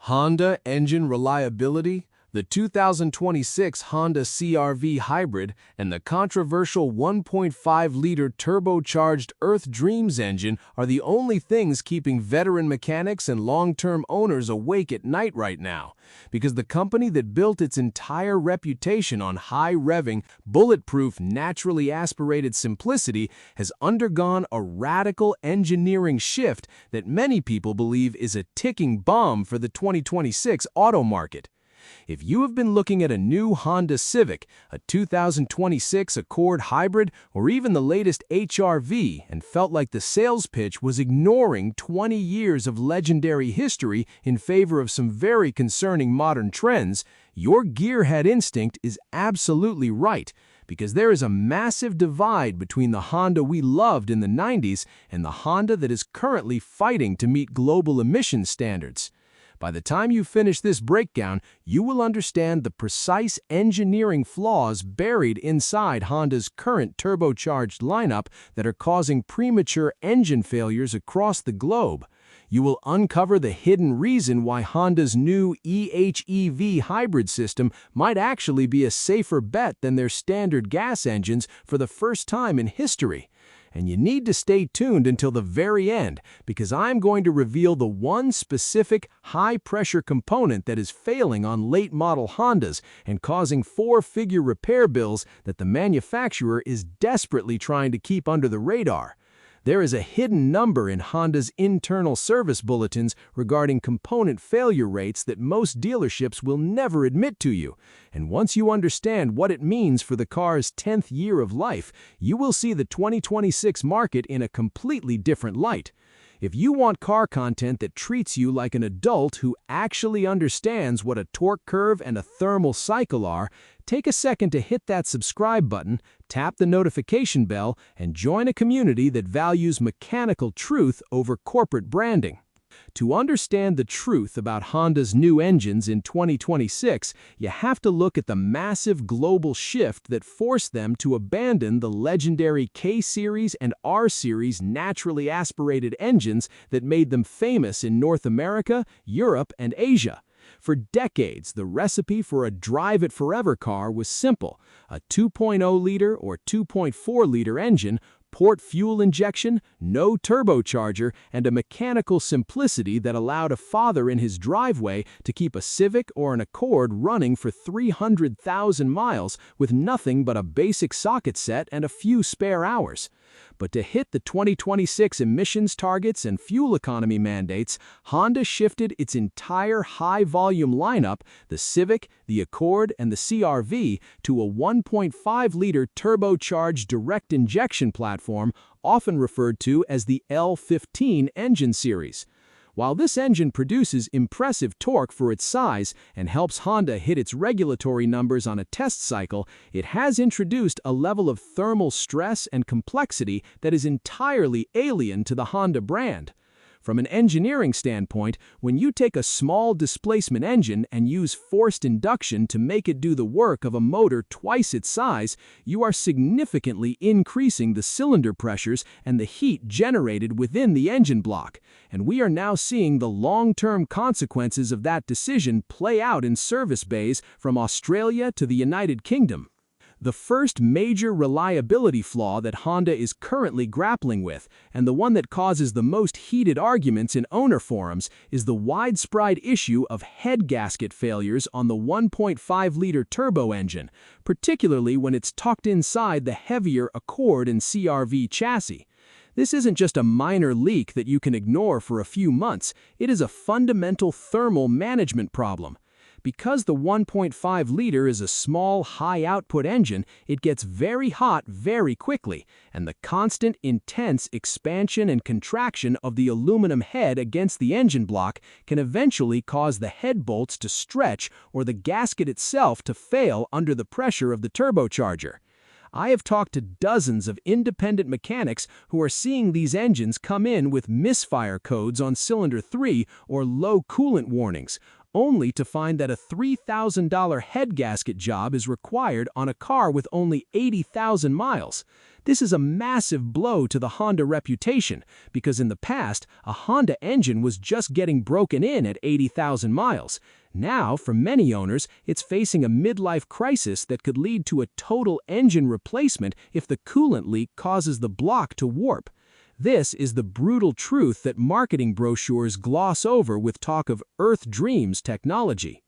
Honda engine reliability, the 2026 Honda CR-V Hybrid, and the controversial 1.5-liter turbocharged Earth Dreams engine are the only things keeping veteran mechanics and long-term owners awake at night right now, because the company that built its entire reputation on high-revving, bulletproof, naturally aspirated simplicity has undergone a radical engineering shift that many people believe is a ticking bomb for the 2026 auto market. If you have been looking at a new Honda Civic, a 2026 Accord Hybrid, or even the latest HR-V and felt like the sales pitch was ignoring 20 years of legendary history in favor of some very concerning modern trends, your gearhead instinct is absolutely right, because there is a massive divide between the Honda we loved in the 90s and the Honda that is currently fighting to meet global emission standards. By the time you finish this breakdown, you will understand the precise engineering flaws buried inside Honda's current turbocharged lineup that are causing premature engine failures across the globe. You will uncover the hidden reason why Honda's new EHEV hybrid system might actually be a safer bet than their standard gas engines for the first time in history. And you need to stay tuned until the very end, because I'm going to reveal the one specific high-pressure component that is failing on late-model Hondas and causing four-figure repair bills that the manufacturer is desperately trying to keep under the radar. There is a hidden number in Honda's internal service bulletins regarding component failure rates that most dealerships will never admit to you. And once you understand what it means for the car's 10th year of life, you will see the 2026 market in a completely different light. If you want car content that treats you like an adult who actually understands what a torque curve and a thermal cycle are, take a second to hit that subscribe button, tap the notification bell, and join a community that values mechanical truth over corporate branding. To understand the truth about Honda's new engines in 2026, you have to look at the massive global shift that forced them to abandon the legendary K-Series and R-Series naturally aspirated engines that made them famous in North America, Europe, and Asia. For decades, the recipe for a drive-it-forever car was simple: a 2.0-liter or 2.4-liter engine, port fuel injection, no turbocharger, and a mechanical simplicity that allowed a father in his driveway to keep a Civic or an Accord running for 300,000 miles with nothing but a basic socket set and a few spare hours. But to hit the 2026 emissions targets and fuel economy mandates, Honda shifted its entire high-volume lineup, the Civic, the Accord, and the CR-V, to a 1.5-liter turbocharged direct injection platform, often referred to as the L15 engine series. While this engine produces impressive torque for its size and helps Honda hit its regulatory numbers on a test cycle, it has introduced a level of thermal stress and complexity that is entirely alien to the Honda brand. From an engineering standpoint, when you take a small displacement engine and use forced induction to make it do the work of a motor twice its size, you are significantly increasing the cylinder pressures and the heat generated within the engine block. And we are now seeing the long-term consequences of that decision play out in service bays from Australia to the United Kingdom. The first major reliability flaw that Honda is currently grappling with, and the one that causes the most heated arguments in owner forums, is the widespread issue of head gasket failures on the 1.5-liter turbo engine, particularly when it's tucked inside the heavier Accord and CR-V chassis. This isn't just a minor leak that you can ignore for a few months, it is a fundamental thermal management problem. Because the 1.5-liter is a small, high-output engine, it gets very hot very quickly, and the constant, intense expansion and contraction of the aluminum head against the engine block can eventually cause the head bolts to stretch or the gasket itself to fail under the pressure of the turbocharger. I have talked to dozens of independent mechanics who are seeing these engines come in with misfire codes on cylinder 3 or low coolant warnings, only to find that a $3,000 head gasket job is required on a car with only 80,000 miles. This is a massive blow to the Honda reputation, because in the past, a Honda engine was just getting broken in at 80,000 miles. Now, for many owners, it's facing a midlife crisis that could lead to a total engine replacement if the coolant leak causes the block to warp. This is the brutal truth that marketing brochures gloss over with talk of Earth Dreams technology.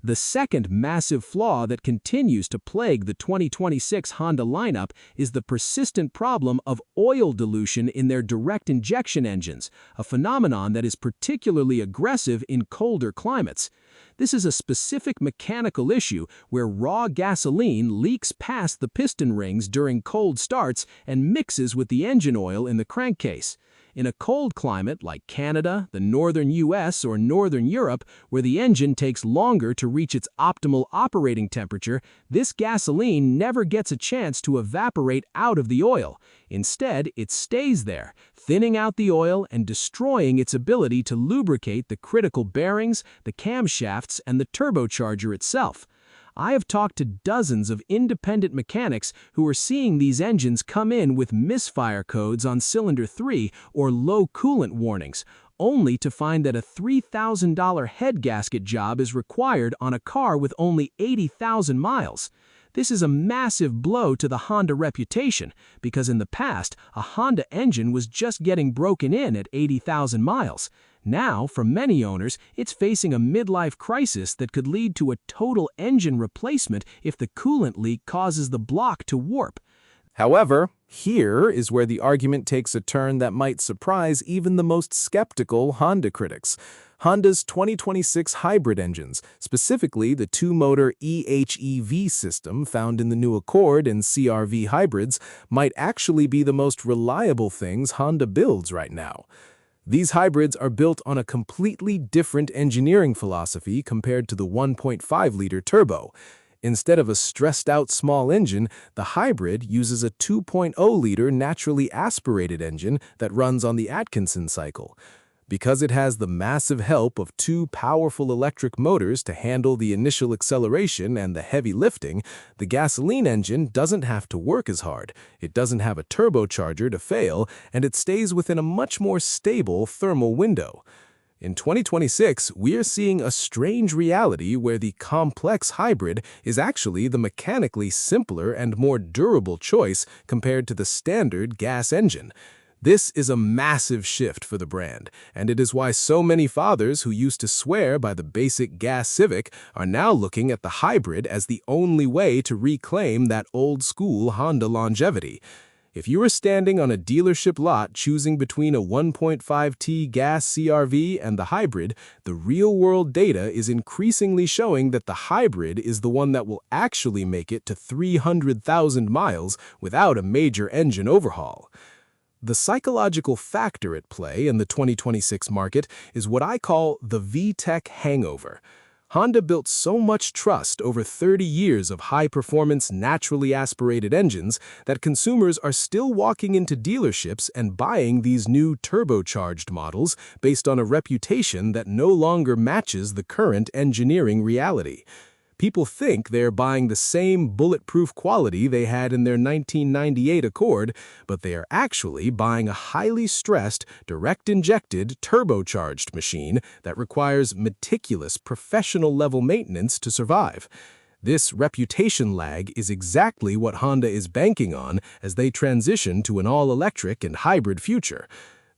The second massive flaw that continues to plague the 2026 Honda lineup is the persistent problem of oil dilution in their direct injection engines, a phenomenon that is particularly aggressive in colder climates. This is a specific mechanical issue where raw gasoline leaks past the piston rings during cold starts and mixes with the engine oil in the crankcase. In a cold climate like Canada, the northern US, or northern Europe, where the engine takes longer to reach its optimal operating temperature, this gasoline never gets a chance to evaporate out of the oil. Instead, it stays there, thinning out the oil and destroying its ability to lubricate the critical bearings, the camshafts, and the turbocharger itself. I have talked to dozens of independent mechanics who are seeing these engines come in with misfire codes on cylinder 3 or low coolant warnings, only to find that a $3,000 head gasket job is required on a car with only 80,000 miles. This is a massive blow to the Honda reputation, because in the past, a Honda engine was just getting broken in at 80,000 miles. Now, for many owners, it's facing a midlife crisis that could lead to a total engine replacement if the coolant leak causes the block to warp. However, here is where the argument takes a turn that might surprise even the most skeptical Honda critics. Honda's 2026 hybrid engines, specifically the two-motor EHEV system found in the new Accord and CR-V hybrids, might actually be the most reliable things Honda builds right now. These hybrids are built on a completely different engineering philosophy compared to the 1.5-liter turbo. Instead of a stressed-out small engine, the hybrid uses a 2.0-liter naturally aspirated engine that runs on the Atkinson cycle. Because it has the massive help of two powerful electric motors to handle the initial acceleration and the heavy lifting, the gasoline engine doesn't have to work as hard, it doesn't have a turbocharger to fail, and it stays within a much more stable thermal window. In 2026, we're seeing a strange reality where the complex hybrid is actually the mechanically simpler and more durable choice compared to the standard gas engine. This is a massive shift for the brand, and it is why so many fathers who used to swear by the basic gas Civic are now looking at the hybrid as the only way to reclaim that old-school Honda longevity. If you are standing on a dealership lot choosing between a 1.5T gas CR-V and the hybrid, the real-world data is increasingly showing that the hybrid is the one that will actually make it to 300,000 miles without a major engine overhaul. The psychological factor at play in the 2026 market is what I call the VTEC hangover. Honda built so much trust over 30 years of high-performance, naturally aspirated engines that consumers are still walking into dealerships and buying these new turbocharged models based on a reputation that no longer matches the current engineering reality. People think they're buying the same bulletproof quality they had in their 1998 Accord, but they are actually buying a highly stressed, direct-injected, turbocharged machine that requires meticulous, professional-level maintenance to survive. This reputation lag is exactly what Honda is banking on as they transition to an all-electric and hybrid future.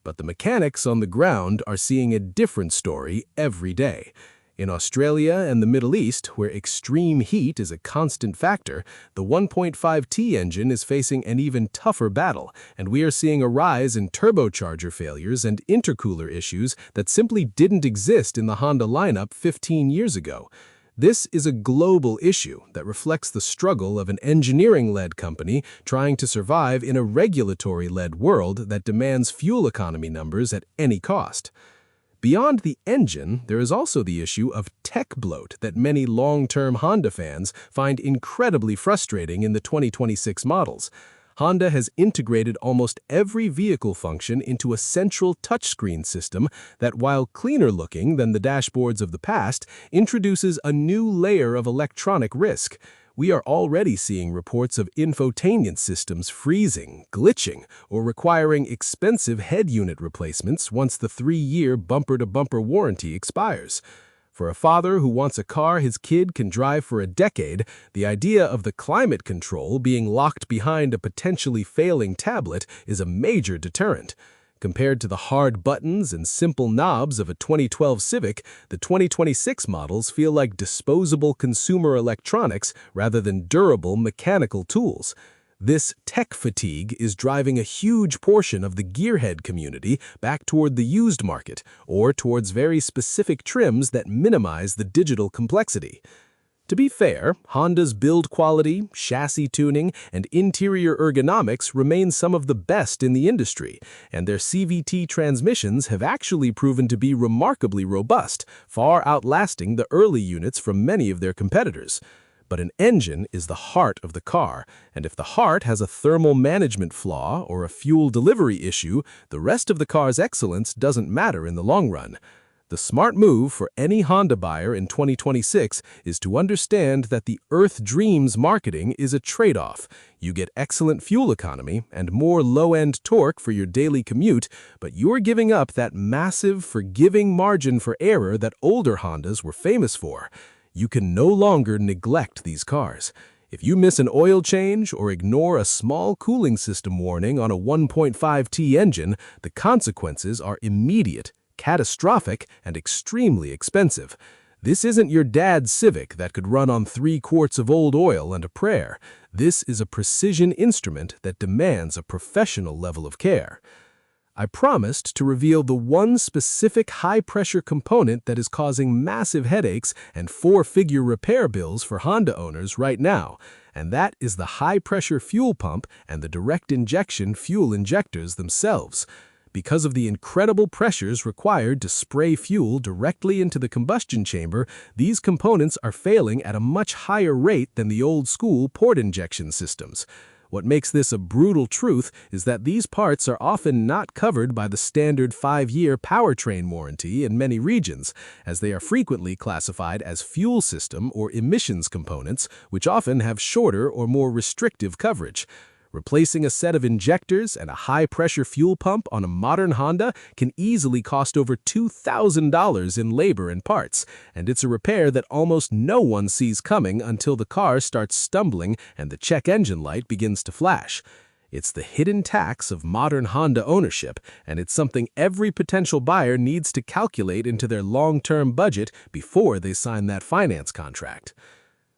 But the mechanics on the ground are seeing a different story every day. In Australia and the Middle East, where extreme heat is a constant factor, the 1.5T engine is facing an even tougher battle, and we are seeing a rise in turbocharger failures and intercooler issues that simply didn't exist in the Honda lineup 15 years ago. This is a global issue that reflects the struggle of an engineering-led company trying to survive in a regulatory-led world that demands fuel economy numbers at any cost. Beyond the engine, there is also the issue of tech bloat that many long-term Honda fans find incredibly frustrating in the 2026 models. Honda has integrated almost every vehicle function into a central touchscreen system that, while cleaner looking than the dashboards of the past, introduces a new layer of electronic risk. We are already seeing reports of infotainment systems freezing, glitching, or requiring expensive head unit replacements once the 3-year bumper-to-bumper warranty expires. For a father who wants a car his kid can drive for a decade, the idea of the climate control being locked behind a potentially failing tablet is a major deterrent. Compared to the hard buttons and simple knobs of a 2012 Civic, the 2026 models feel like disposable consumer electronics rather than durable mechanical tools. This tech fatigue is driving a huge portion of the gearhead community back toward the used market, or towards very specific trims that minimize the digital complexity. To be fair, Honda's build quality, chassis tuning, and interior ergonomics remain some of the best in the industry, and their CVT transmissions have actually proven to be remarkably robust, far outlasting the early units from many of their competitors. But an engine is the heart of the car, and if the heart has a thermal management flaw or a fuel delivery issue, the rest of the car's excellence doesn't matter in the long run. The smart move for any Honda buyer in 2026 is to understand that the Earth Dreams marketing is a trade-off. You get excellent fuel economy and more low-end torque for your daily commute, but you're giving up that massive, forgiving margin for error that older Hondas were famous for. You can no longer neglect these cars. If you miss an oil change or ignore a small cooling system warning on a 1.5T engine, the consequences are immediate, catastrophic, and extremely expensive. This isn't your dad's Civic that could run on 3 quarts of old oil and a prayer. This is a precision instrument that demands a professional level of care. I promised to reveal the one specific high-pressure component that is causing massive headaches and 4-figure repair bills for Honda owners right now, and that is the high-pressure fuel pump and the direct injection fuel injectors themselves. Because of the incredible pressures required to spray fuel directly into the combustion chamber, these components are failing at a much higher rate than the old-school port injection systems. What makes this a brutal truth is that these parts are often not covered by the standard 5-year powertrain warranty in many regions, as they are frequently classified as fuel system or emissions components, which often have shorter or more restrictive coverage. Replacing a set of injectors and a high-pressure fuel pump on a modern Honda can easily cost over $2,000 in labor and parts, and it's a repair that almost no one sees coming until the car starts stumbling and the check engine light begins to flash. It's the hidden tax of modern Honda ownership, and it's something every potential buyer needs to calculate into their long-term budget before they sign that finance contract.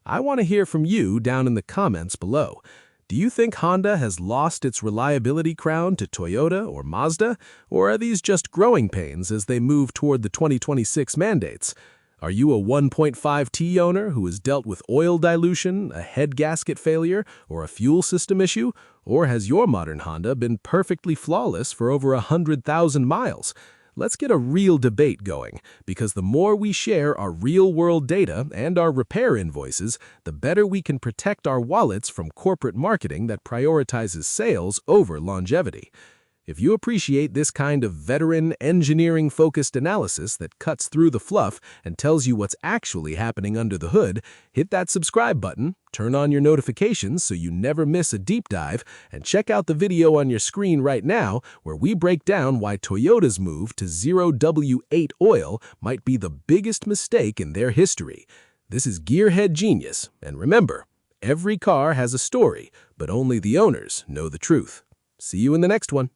I want to hear from you down in the comments below. Do you think Honda has lost its reliability crown to Toyota or Mazda, or are these just growing pains as they move toward the 2026 mandates? Are you a 1.5T owner who has dealt with oil dilution, a head gasket failure, or a fuel system issue? Or has your modern Honda been perfectly flawless for over 100,000 miles? Let's get a real debate going, because the more we share our real-world data and our repair invoices, the better we can protect our wallets from corporate marketing that prioritizes sales over longevity. If you appreciate this kind of veteran, engineering-focused analysis that cuts through the fluff and tells you what's actually happening under the hood, hit that subscribe button, turn on your notifications so you never miss a deep dive, and check out the video on your screen right now where we break down why Toyota's move to 0W8 oil might be the biggest mistake in their history. This is Gearhead Genius, and remember, every car has a story, but only the owners know the truth. See you in the next one.